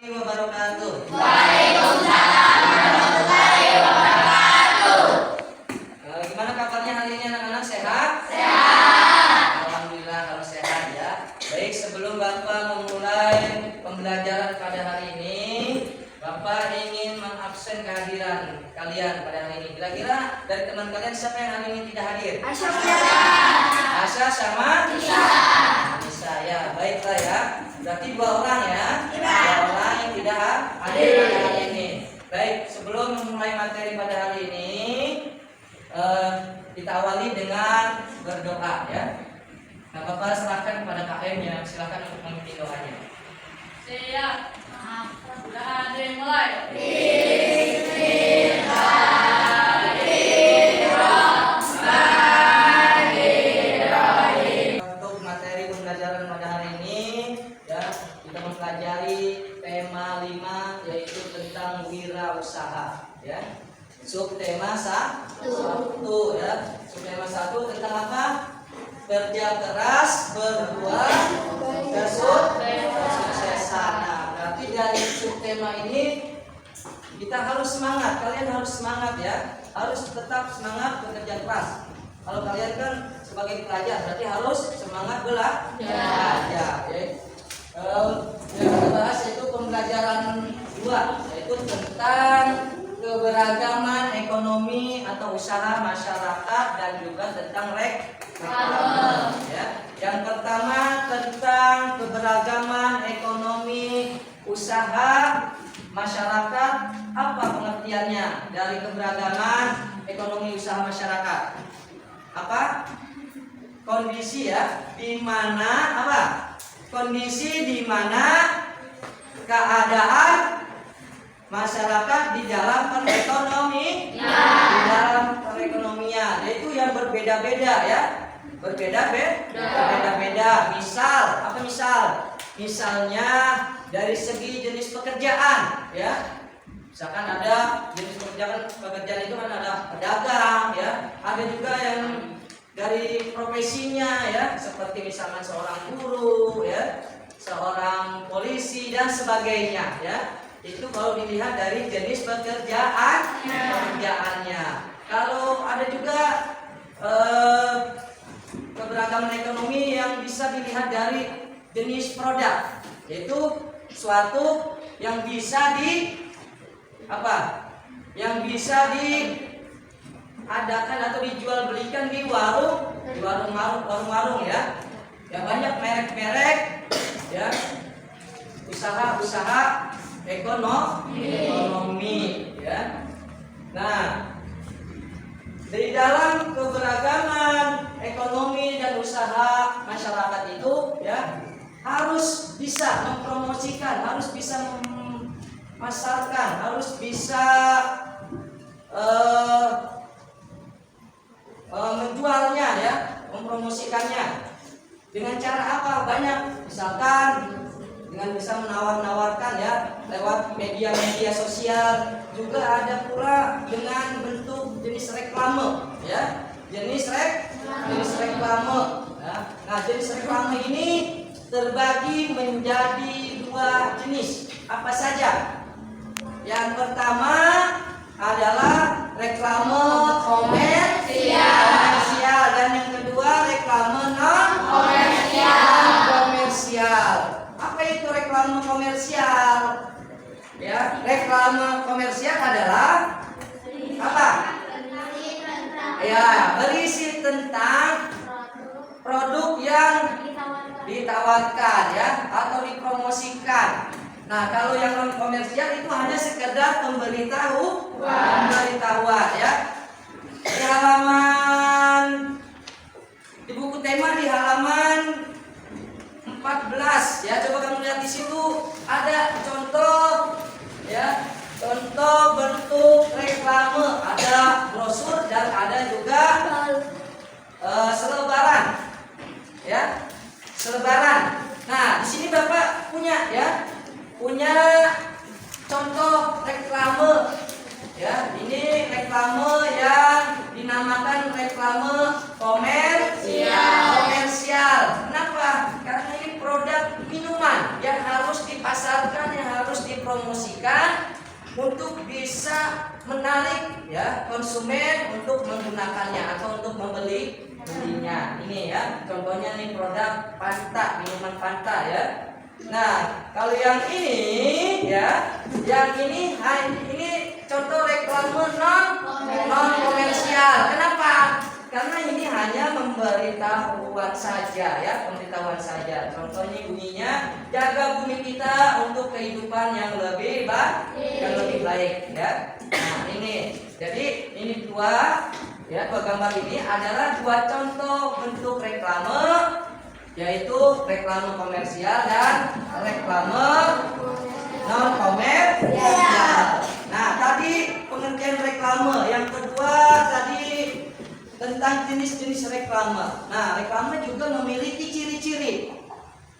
Wabarakatuh. Waalaikumsalam warahmatullahi wabarakatuh. Gimana kabarnya hari ini anak-anak, sehat? Sehat. Alhamdulillah kalau sehat ya. Baik, sebelum Bapak memulai pembelajaran pada hari ini, Bapak ingin mengabsen kehadiran kalian pada hari ini. Kira-kira dari teman kalian siapa yang hari ini tidak hadir? Asya sama Nisa ya. Baiklah ya. Berarti 2 orang ya. 2 orang yang tidak hadir pada hari ini. Baik, sebelum memulai materi pada hari ini, kita awali dengan berdoa ya. Nah, Bapak serahkan kepada KM ya. Silakan untuk memimpin doanya. Siap. Sudah ada yang mulai. Untuk materi pembelajaran pada hari ini ya, kita mempelajari tema 5 yaitu tentang wirausaha ya. Subtema 1 ya. Subtema 1 tentang apa? Kerja keras berbuah kesuksesan. Nah, berarti dari subtema ini kita harus semangat. Kalian harus semangat ya. Harus tetap semangat bekerja keras. Kalau kalian kan sebagai pelajar berarti harus semangat belajar ya. Yang kita bahas yaitu pembelajaran 2 yaitu tentang keberagaman ekonomi atau usaha masyarakat dan juga tentang reklame ya. Yang pertama tentang keberagaman ekonomi usaha masyarakat. Apa pengertiannya dari keberagaman ekonomi usaha masyarakat? Apa? Kondisi ya, di mana apa? Kondisi di mana keadaan masyarakat di dalam perekonomian, di dalam perekonomian, yaitu yang berbeda-beda ya, berbeda-beda. Misal, apa misal? Misalnya dari segi jenis pekerjaan ya. Misalkan ada jenis pekerjaan itu kan ada pedagang ya, ada juga yang dari profesinya ya, seperti misalkan seorang guru ya, seorang polisi dan sebagainya ya. Itu kalau dilihat dari jenis pekerjaannya. Kalau ada juga keberagaman ekonomi yang bisa dilihat dari jenis produk, yaitu suatu yang bisa yang bisa diadakan atau dijual belikan di warung-warung ya. Ya banyak merek-merek ya, usaha ekonomi ya. Nah, di dalam keberagaman ekonomi dan usaha masyarakat itu ya harus bisa mempromosikan, harus bisa memasarkan, harus bisa menjualnya ya, mempromosikannya. Dengan cara apa? Banyak, misalkan dengan bisa menawar-nawarkan ya lewat media-media sosial, juga ada pula dengan bentuk jenis reklame ya, jenis reklame ya. Nah, jenis reklame ini terbagi menjadi 2 jenis. Apa saja? Yang pertama adalah reklame komersial dan yang kedua reklame non komersial. Apa itu reklame komersial? Ya, reklame komersial adalah apa? Ya, berisi tentang produk yang ditawarkan ya atau dipromosikan. Nah, kalau yang non komersial itu hanya sekedar pemberitahuan ya. Di buku tema di halaman 14 ya, coba kamu lihat di situ ada contoh ya, contoh bentuk reklame, ada brosur dan ada juga selebaran ya, selebaran. Nah, di sini Bapak punya contoh reklame ya. Ini reklame yang dinamakan reklame komersial. Kenapa? Karena ini produk minuman yang harus dipasarkan, yang harus dipromosikan untuk bisa menarik ya konsumen untuk menggunakannya atau untuk membelinya. Ini ya, contohnya nih produk Fanta, minuman Fanta ya. Nah, kalau yang ini ya, yang ini contoh reklame non komersial. Kenapa? Karena ini hanya memberitahuan saja ya, pemberitahuan saja. Contohnya bunyinya, jaga bumi kita untuk kehidupan yang lebih baik ya. Nah, ini. Jadi ini dua gambar ini adalah dua contoh bentuk reklame, yaitu reklame komersial dan reklame non komersial. Nah, tadi pengertian reklame. Yang kedua tadi tentang jenis-jenis reklame. Nah, reklame juga memiliki ciri-ciri.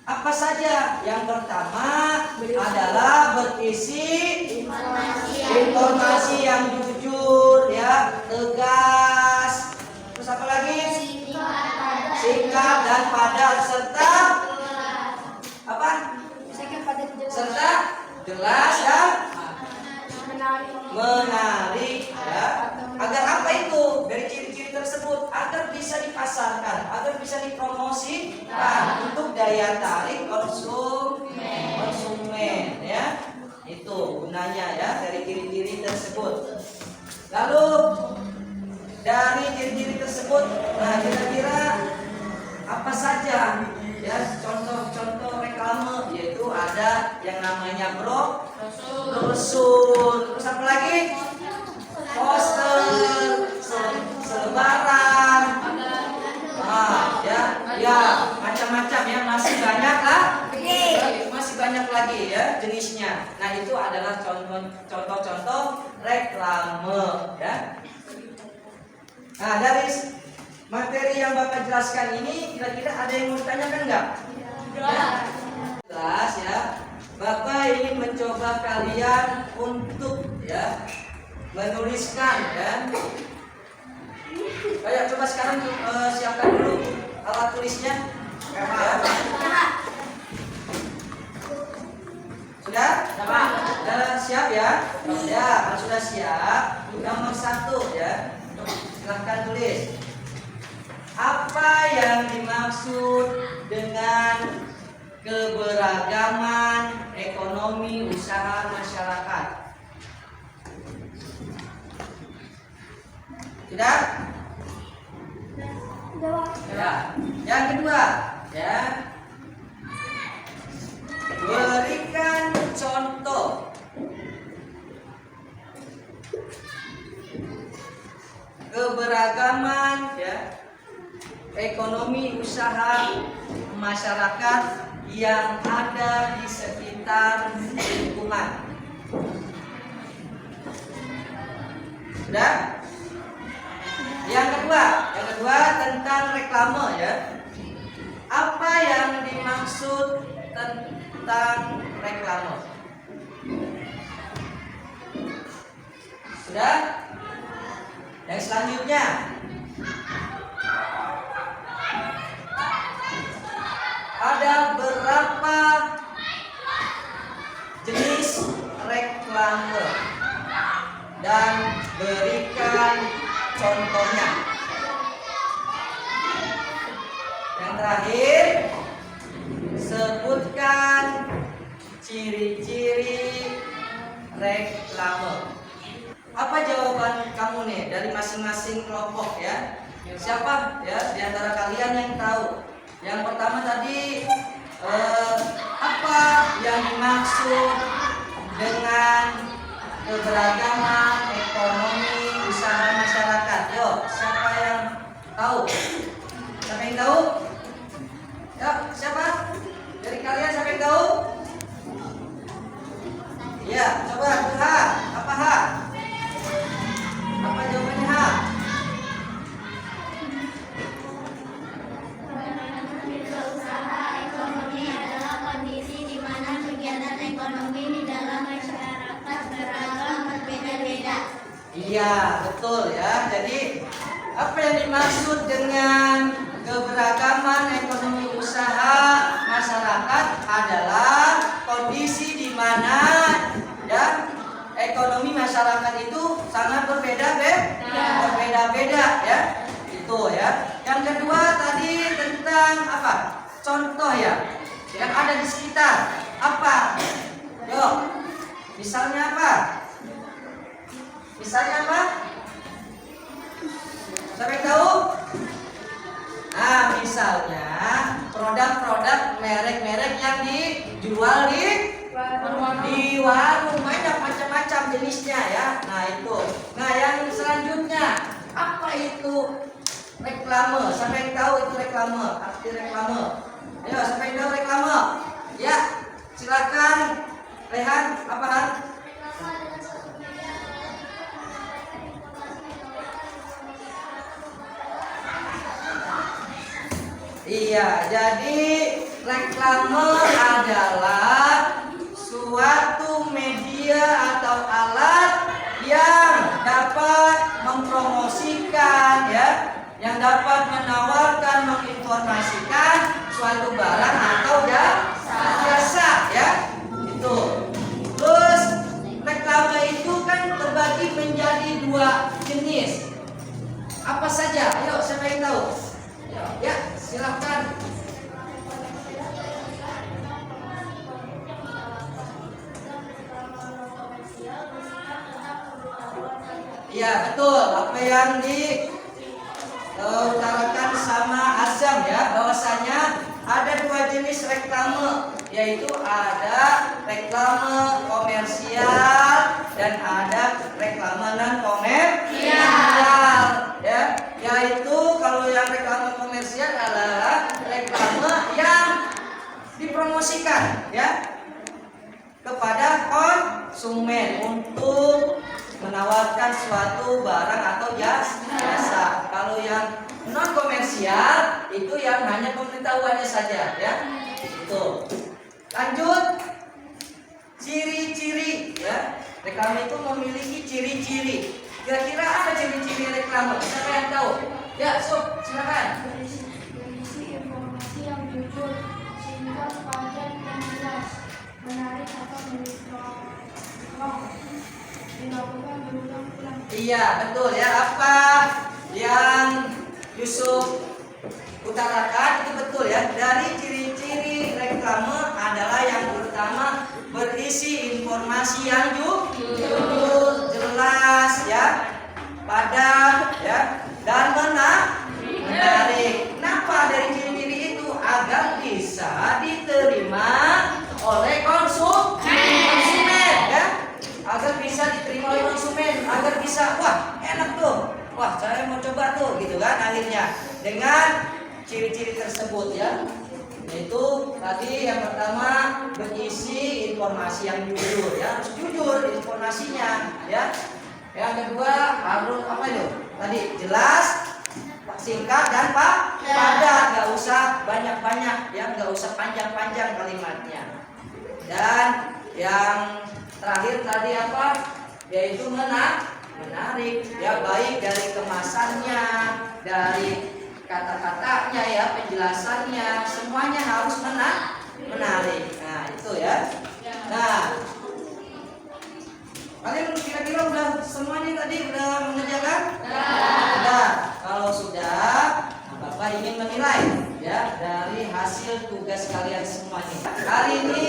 Apa saja? Yang pertama adalah berisi informasi yang jujur ya, tegas. Terus apa lagi? Singkat dan padat serta apa? Serta jelas dan menarik ya. Agar apa itu? Dari ciri-ciri tersebut agar bisa dipasarkan, agar bisa dipromosikan untuk daya tarik konsumen ya. Itu gunanya ya dari ciri-ciri tersebut. Lalu dari ciri-ciri tersebut, nah kira-kira apa saja ya contoh-contoh reklame, yaitu ada yang namanya brosur, terus apa lagi? Poster, selebaran, ya macam-macam ya, masih banyak lagi ya jenisnya. Nah, itu adalah contoh-contoh reklame ya. Nah, dari materi yang Bapak jelaskan ini, kira-kira ada yang mau ditanyakan enggak? Jelas ya. Bapak ingin mencoba kalian untuk ya menuliskan ya. Ayo coba sekarang siapkan dulu alat tulisnya. Sudah? Sudah siap ya? Ya, kalau sudah siap, nomor 1 ya. Silahkan tulis. Apa yang dimaksud dengan keberagaman ekonomi usaha masyarakat? Sudah? Ya. Yang kedua, ya. Berikan contoh keberagaman ya ekonomi usaha masyarakat yang ada di sekitar lingkungan. Sudah? Yang kedua tentang reklame ya. Apa yang dimaksud tentang reklame? Sudah? Yang selanjutnya, ada berapa jenis reklame dan berikan contohnya. Yang terakhir, sebutkan ciri-ciri reklame. Apa jawaban kamu nih dari masing-masing kelompok ya? Siapa ya di antara kalian yang tahu? Yang pertama tadi apa yang dimaksud dengan keberagaman ekonomi usaha masyarakat? Yo, siapa yang tahu? Siapa yang tahu? Ya, siapa? Dari kalian siapa yang tahu? Ya, coba H. Apa H? Apa jawabannya H? Usaha ekonomi adalah kondisi di mana kegiatan ekonomi di dalam masyarakat beragam berbeda-beda. Iya, betul ya. Jadi apa yang dimaksud dengan keberagaman ekonomi usaha masyarakat adalah kondisi di mana contoh ya yang ada di sekitar. Apa? Yuk, misalnya apa? Misalnya apa? Siapa yang tahu? Nah, misalnya produk-produk merek-merek yang dijual di warung, banyak macam-macam jenisnya ya. Nah itu. Nah yang selanjutnya apa itu reklame? Siapa yang tahu itu reklame? Arti reklame? Ayo, siapa yang tahu reklame? Ya, silakan. Rehan, apa Han? Iya, jadi reklame adalah suatu media atau alat yang dapat mempromosikan ya, yang dapat menawarkan, menginformasikan suatu barang atau jasa ya. Itu. Terus reklame itu kan terbagi menjadi 2 jenis. Apa saja? Ayo, siapa yang tahu? Ya, silakan. Iya betul, apa yang diutarakan sama Azam ya, bahwasanya ada 2 jenis reklame, yaitu ada reklame komersial dan ada reklame non komersial ya. Yaitu kalau yang reklame komersial adalah reklame yang dipromosikan ya kepada konsumen untuk menawarkan suatu barang atau jasa. Kalau yang non komersial itu yang hanya pemberitahuannya saja ya. Itu. Lanjut, ciri-ciri ya. Reklame itu memiliki ciri-ciri. Kira-kira apa ciri-ciri reklame? Siapa yang tahu? Ya, Sob, silakan. Berisi informasi yang jujur, singkat, padat, dan jelas, menarik atau mendorong, dilakukan berulang-ulang. Iya, betul ya. Apa yang Yusuf utarakan itu betul ya. Dari ciri-ciri reklame adalah yang pertama berisi informasi yang jujur, jelas ya, padat ya, dan menarik. Kenapa dari ciri-ciri itu? Agar bisa diterima oleh konsumen ya, agar bisa diterima oleh konsumen, agar bisa wah enak tuh, wah saya mau coba tuh gitu kan. Akhirnya dengan ciri-ciri tersebut ya, yaitu tadi yang pertama berisi informasi yang jujur ya, harus jujur informasinya ya. Yang kedua harus apa itu? Tadi jelas, singkat dan padat, nggak usah banyak-banyak ya, nggak usah panjang-panjang kalimatnya. Dan yang terakhir tadi apa? Yaitu menarik ya, baik dari kemasannya, dari kata-katanya ya, penjelasannya, semuanya harus menarik. Nah itu ya. Nah, kalian kira-kira udah semuanya tadi udah mengerjakan? Sudah. Kalau sudah, Bapak ingin menilai ya dari hasil tugas kalian semuanya. Hari ini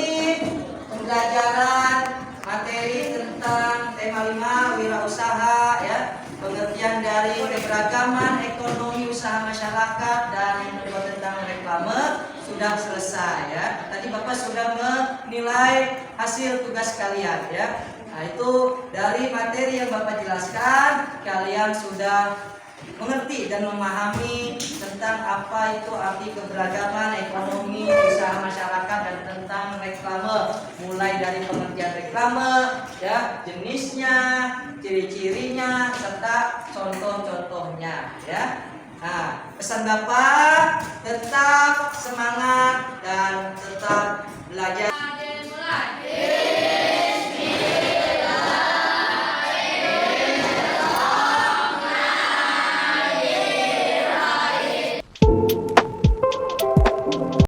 pembelajaran materi tentang tema 5 wirausaha ya, pengertian dari keberagaman ekonomi usaha masyarakat, dan yang kedua tentang reklame sudah selesai ya. Tadi Bapak sudah menilai hasil tugas kalian ya. Nah itu dari materi yang Bapak jelaskan, kalian sudah mengerti dan memahami tentang apa itu arti keberagaman ekonomi usaha masyarakat dan tentang reklame, mulai dari pengertian reklame ya, jenisnya, ciri-cirinya, serta contoh-contohnya ya. Nah, pesan Bapak tetap semangat dan